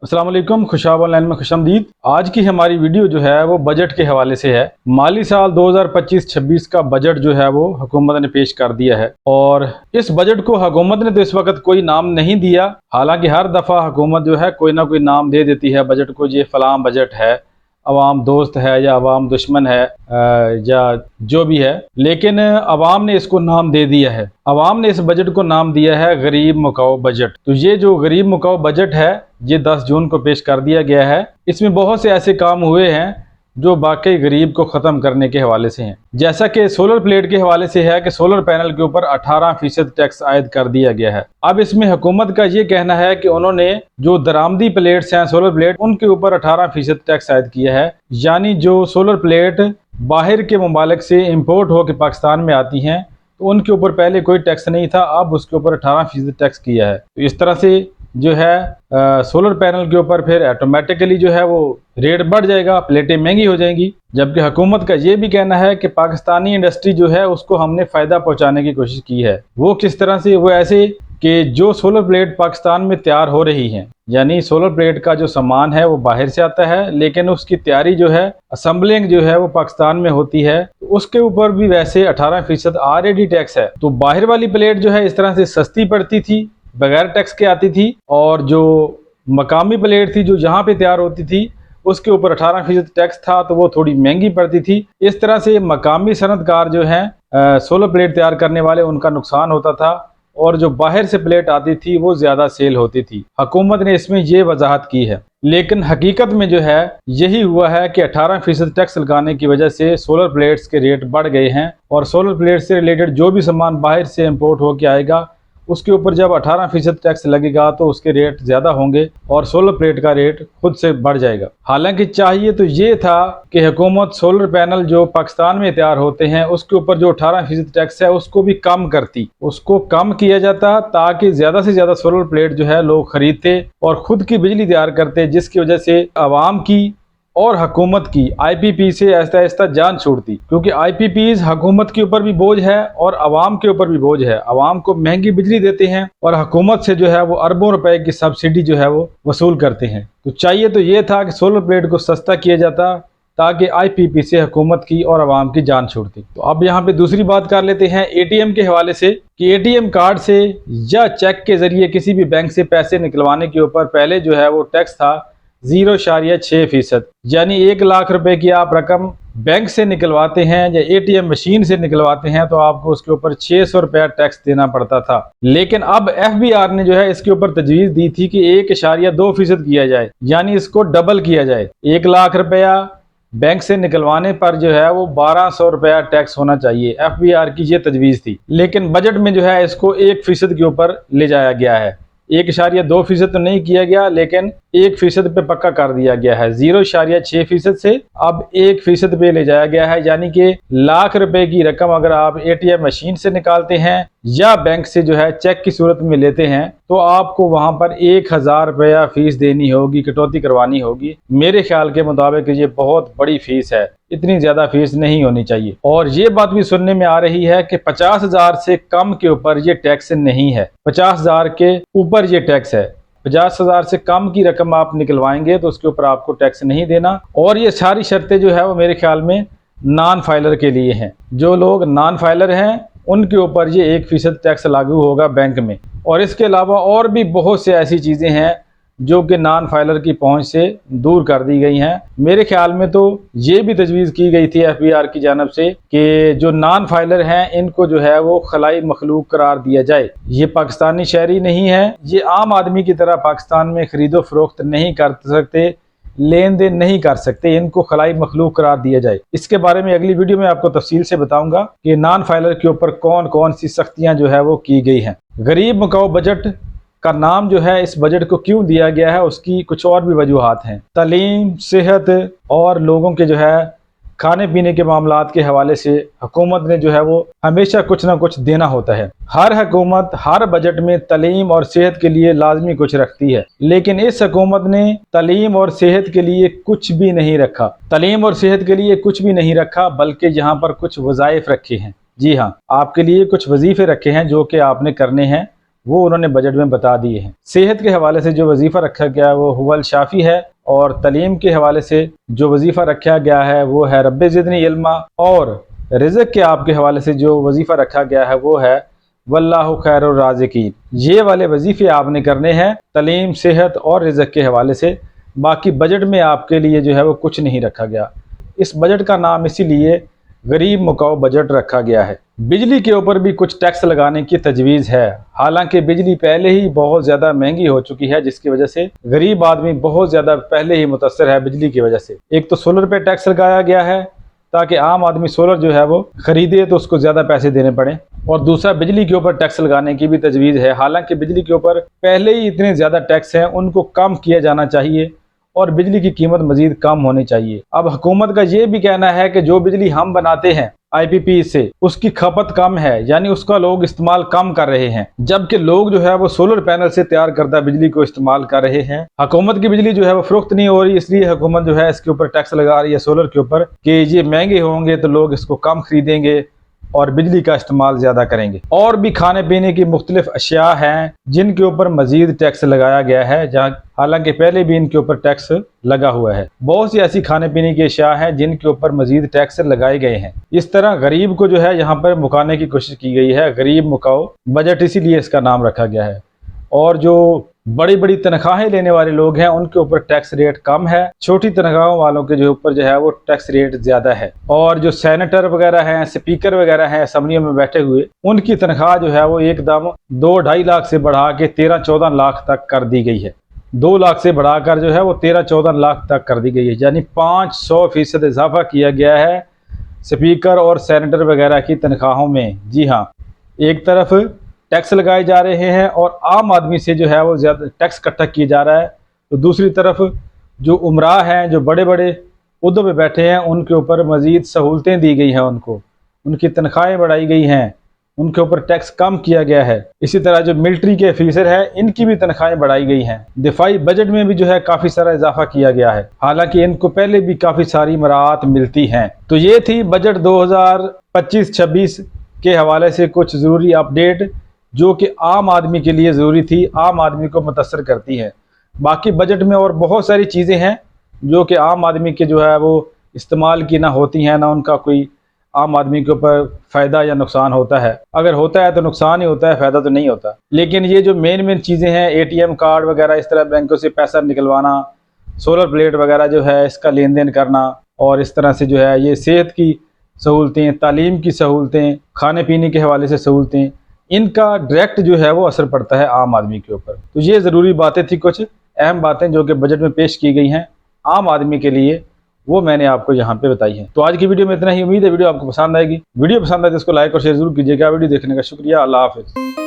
अस्सलाम वालेकुम, खुशाब ऑनलाइन में खुशामदीद। आज की हमारी वीडियो जो है वो बजट के हवाले से है। माली साल 2025-26 का बजट जो है वो हुकूमत ने पेश कर दिया है और इस बजट को हुकूमत ने तो इस वक्त कोई नाम नहीं दिया। हालांकि हर दफ़ा हुकूमत जो है कोई ना कोई नाम दे देती है बजट को, ये फलां बजट है, अवाम दोस्त है या अवाम दुश्मन है या जो भी है, लेकिन अवाम ने इसको नाम दे दिया है। अवाम ने इस बजट को नाम दिया है गरीब मुकाओ बजट। तो ये जो गरीब मुकाओ बजट है ये 10 जून को पेश कर दिया गया है। इसमें बहुत से ऐसे काम हुए हैं जो वाकई गरीब को ख़त्म करने के हवाले से हैं। जैसा कि सोलर प्लेट के हवाले से है कि सोलर पैनल के ऊपर 18% टैक्स आयद कर दिया गया है। अब इसमें हुकूमत का ये कहना है कि उन्होंने जो दरामदी प्लेट्स हैं सोलर प्लेट, उनके ऊपर 18% टैक्स आयद किया है। यानी जो सोलर प्लेट बाहर के मुमालिक से इम्पोर्ट होकर पाकिस्तान में आती हैं तो उनके ऊपर पहले कोई टैक्स नहीं था, अब उसके ऊपर 18% टैक्स किया है। तो इस तरह से जो है सोलर पैनल के ऊपर फिर ऑटोमेटिकली जो है वो रेट बढ़ जाएगा, प्लेटें महंगी हो जाएंगी। जबकि हुकूमत का ये भी कहना है कि पाकिस्तानी इंडस्ट्री जो है उसको हमने फ़ायदा पहुंचाने की कोशिश की है। वो किस तरह से? वो ऐसे कि जो सोलर प्लेट पाकिस्तान में तैयार हो रही हैं, यानी सोलर प्लेट का जो सामान है वो बाहर से आता है, लेकिन उसकी तैयारी जो है, असम्बलिंग जो है वो पाकिस्तान में होती है, तो उसके ऊपर भी वैसे 18% ऑलरेडी टैक्स है। तो बाहर वाली प्लेट जो है इस तरह से सस्ती पड़ती थी, बगैर टैक्स के आती थी, और जो मकामी प्लेट थी जो यहाँ पे तैयार होती थी उसके ऊपर 18% टैक्स था, तो वो थोड़ी महंगी पड़ती थी। इस तरह से मकामी सनतकार जो हैं सोलर प्लेट तैयार करने वाले, उनका नुकसान होता था और जो बाहर से प्लेट आती थी वो ज़्यादा सेल होती थी। हुकूमत ने इसमें ये वजाहत की है, लेकिन हकीकत में जो है यही हुआ है कि 18% टैक्स लगाने की वजह से सोलर प्लेट्स के रेट बढ़ गए हैं और सोलर प्लेट से रिलेटेड जो भी सामान बाहर से इम्पोर्ट होकर आएगा उसके ऊपर जब 18% टैक्स लगेगा तो उसके रेट ज़्यादा होंगे और सोलर प्लेट का रेट खुद से बढ़ जाएगा। हालांकि चाहिए तो ये था कि हुकूमत सोलर पैनल जो पाकिस्तान में तैयार होते हैं उसके ऊपर जो 18% टैक्स है उसको भी कम करती, उसको कम किया जाता ताकि ज़्यादा से ज़्यादा सोलर प्लेट जो है लोग खरीदते और ख़ुद की बिजली तैयार करते, जिसकी वजह से आवाम की और हुकूमत की IPP से आहिस्ता आहिस्ता जान छूटती। क्योंकि IPPs हुकूमत के ऊपर भी बोझ है और आवाम के ऊपर भी बोझ है। आवाम को महंगी बिजली देते हैं और हुकूमत से जो है वो अरबों रुपए की सब्सिडी जो है वो वसूल करते हैं। तो चाहिए तो ये था कि सोलर प्लेट को सस्ता किया जाता ताकि IPP से हुकूमत की और आवाम की जान छूटती। तो अब यहाँ पे दूसरी बात कर लेते हैं ATM के हवाले से कि ATM कार्ड से या चेक के जरिए किसी भी बैंक से पैसे निकलवाने के ऊपर पहले जो है वो टैक्स था 0.6%। यानी 1 लाख रुपए की आप रकम बैंक से निकलवाते हैं या ATM मशीन से निकलवाते हैं तो आपको उसके ऊपर 600 रुपया टैक्स देना पड़ता था। लेकिन अब FBR ने जो है इसके ऊपर तजवीज़ दी थी कि 1.2% किया जाए, यानी इसको डबल किया जाए। 1 लाख रुपया बैंक से निकलवाने पर जो है वो 1200 रुपया टैक्स होना चाहिए। FBR की ये तजवीज़ थी, लेकिन बजट में जो है इसको 1% के ऊपर ले जाया गया है। 1.2% तो नहीं किया गया, लेकिन 1% पे पक्का कर दिया गया है। 0.6% से अब 1% पे ले जाया गया है। यानी कि लाख रुपए की रकम अगर आप ATM मशीन से निकालते हैं या बैंक से जो है चेक की सूरत में लेते हैं तो आपको वहां पर 1000 रुपया फीस देनी होगी, कटौती करवानी होगी। मेरे ख्याल के मुताबिक ये बहुत बड़ी फीस है, इतनी ज्यादा फीस नहीं होनी चाहिए। और ये बात भी सुनने में आ रही है कि 50,000 से कम के ऊपर ये टैक्स नहीं है, 50,000 के ऊपर ये टैक्स है। 50,000 से कम की रकम आप निकलवाएंगे तो उसके ऊपर आपको टैक्स नहीं देना। और ये सारी शर्तें जो है वो मेरे ख्याल में नॉन फाइलर के लिए हैं। जो लोग नॉन फाइलर हैं उनके ऊपर ये 1% टैक्स लागू होगा बैंक में। और इसके अलावा और भी बहुत से ऐसी चीज़ें हैं जो कि नॉन फाइलर की पहुंच से दूर कर दी गई हैं। मेरे ख्याल में तो ये भी तजवीज़ की गई थी FBR की जानब से कि जो नॉन फाइलर हैं इनको जो है वो खलाई मखलूक करार दिया जाए। ये पाकिस्तानी शहरी नहीं है, ये आम आदमी की तरह पाकिस्तान में ख़रीदो फरोख्त नहीं कर सकते, लेन देन नहीं कर सकते, इनको खलाई मखलूक करार दिया जाए। इसके बारे में अगली वीडियो में आपको तफसील से बताऊंगा कि नॉन फाइलर के ऊपर कौन कौन सी सख्तियां जो है वो की गई हैं। गरीब मुकाओ बजट का नाम जो है इस बजट को क्यों दिया गया है उसकी कुछ और भी वजूहात हैं। तालीम, सेहत और लोगों के जो है खाने पीने के मामलात के हवाले से हुकूमत ने जो है वो हमेशा कुछ ना कुछ देना होता है। हर हुकूमत हर बजट में तालीम और सेहत के लिए लाजमी कुछ रखती है, लेकिन इस हुकूमत ने तालीम और सेहत के लिए कुछ भी नहीं रखा। तालीम और सेहत के लिए कुछ भी नहीं रखा, बल्कि यहाँ पर कुछ वज़ाइफ रखे हैं। जी हाँ, आपके लिए कुछ वजीफ़े रखे हैं जो कि आपने करने हैं। वो उन्होंने बजट में बता दिए हैं। सेहत के हवाले से जो वजीफ़ा रखा गया है वो हुवल शाफी है, और तलीम के हवाले से जो वजीफ़ा रखा गया है वो है रब्बे ज़िदनी इल्मा, और रिज़्क़ के आपके हवाले से जो वजीफ़ा रखा गया है वो है वल्लाहु खैरुर राज़िकीन। ये वाले वजीफ़े आपने करने हैं तलीम, सेहत और रिज़्क़ के हवाले से। बाकी बजट में आपके लिए जो है वो कुछ नहीं रखा गया। इस बजट का नाम इसीलिए गरीब मुकाओ बजट रखा गया है। बिजली के ऊपर भी कुछ टैक्स लगाने की तजवीज़ है। हालांकि बिजली पहले ही बहुत ज़्यादा महंगी हो चुकी है, जिसकी वजह से गरीब आदमी बहुत ज़्यादा पहले ही मुतासर है बिजली की वजह से। एक तो सोलर पे टैक्स लगाया गया है ताकि आम आदमी सोलर जो है वो ख़रीदे तो उसको ज़्यादा पैसे देने पड़े, और दूसरा बिजली के ऊपर टैक्स लगाने की भी तजवीज़ है। हालांकि बिजली के ऊपर पहले ही इतने ज़्यादा टैक्स हैं, उनको कम किया जाना चाहिए और बिजली की कीमत मज़ीद कम होनी चाहिए। अब हुकूमत का ये भी कहना है कि जो बिजली हम बनाते हैं IPP से, उसकी खपत कम है, यानी उसका लोग इस्तेमाल कम कर रहे हैं, जबकि लोग जो है वो सोलर पैनल से तैयार करदा बिजली को इस्तेमाल कर रहे हैं। हुकूमत की बिजली जो है वो फरोख्त नहीं हो रही, इसलिए हुकूमत जो है इसके ऊपर टैक्स लगा रही है सोलर के ऊपर कि ये महंगे होंगे तो लोग इसको कम खरीदेंगे और बिजली का इस्तेमाल ज़्यादा करेंगे। और भी खाने पीने की मुख्तलिफ अशिया हैं जिनके ऊपर मज़ीद टैक्स लगाया गया है, जहाँ हालांकि पहले भी इनके ऊपर टैक्स लगा हुआ है। बहुत सी ऐसी खाने पीने की अशिया हैं जिनके ऊपर मज़ीद टैक्स लगाए गए हैं। इस तरह गरीब को जो है यहाँ पर मुकाने की कोशिश की गई है। गरीब मुकाओ बजट इसीलिए इसका नाम रखा गया है। और जो बड़ी बड़ी तनख्वाहें लेने वाले लोग हैं उनके ऊपर टैक्स रेट कम है, छोटी तनख्वाहों वालों के जो ऊपर जो है वो टैक्स रेट ज़्यादा है। और जो सेनेटर वगैरह हैं, स्पीकर वगैरह हैं असम्बलियों में बैठे हुए, उनकी तनख्वाह जो है वो एकदम 2-2.5 लाख से बढ़ा के 13-14 लाख तक कर दी गई है। 2 लाख से बढ़ाकर जो है वो 13-14 लाख तक कर दी गई है, यानी 500% इजाफा किया गया है स्पीकर और सेनेटर वगैरह की तनख्वाहों में। जी हाँ, एक तरफ टैक्स लगाए जा रहे हैं और आम आदमी से जो है वो ज़्यादा टैक्स इकट्ठा किया जा रहा है, तो दूसरी तरफ जो उमरा हैं, जो बड़े बड़े उहदों पे बैठे हैं, उनके ऊपर मज़ीद सहूलतें दी गई हैं, उनकी तनख्वाहें बढ़ाई गई हैं, उनके ऊपर टैक्स कम किया गया है। इसी तरह जो मिलिट्री के ऑफिसर हैं इनकी भी तनख्वाहें बढ़ाई गई हैं। दिफाई बजट में भी जो है काफ़ी सारा इजाफा किया गया है, हालांकि इनको पहले भी काफ़ी सारी मराहत मिलती हैं। तो ये थी बजट 2025-26 के हवाले से कुछ ज़रूरी अपडेट जो कि आम आदमी के लिए ज़रूरी थी, आम आदमी को मुतासर करती है। बाकी बजट में और बहुत सारी चीज़ें हैं जो कि आम आदमी के जो है वो इस्तेमाल की ना होती हैं, ना उनका कोई आम आदमी के ऊपर फ़ायदा या नुकसान होता है। अगर होता है तो नुकसान ही होता है, फ़ायदा तो नहीं होता। लेकिन ये जो मेन चीज़ें हैं, ATM कार्ड वगैरह, इस तरह बैंकों से पैसा निकलवाना, सोलर प्लेट वगैरह जो है इसका लेन देन करना, और इस तरह से जो है ये सेहत की सहूलतें, तालीम की सहूलतें, खाने पीने के हवाले से सहूलतें, इनका डायरेक्ट जो है वो असर पड़ता है आम आदमी के ऊपर। तो ये ज़रूरी बातें थी, कुछ अहम बातें जो कि बजट में पेश की गई हैं आम आदमी के लिए, वो मैंने आपको यहाँ पे बताई है। तो आज की वीडियो में इतना ही। उम्मीद है वीडियो आपको पसंद आएगी। वीडियो पसंद आए तो इसको लाइक और शेयर जरूर कीजिएगा। वीडियो देखने का शुक्रिया। अल्लाह हाफिज़।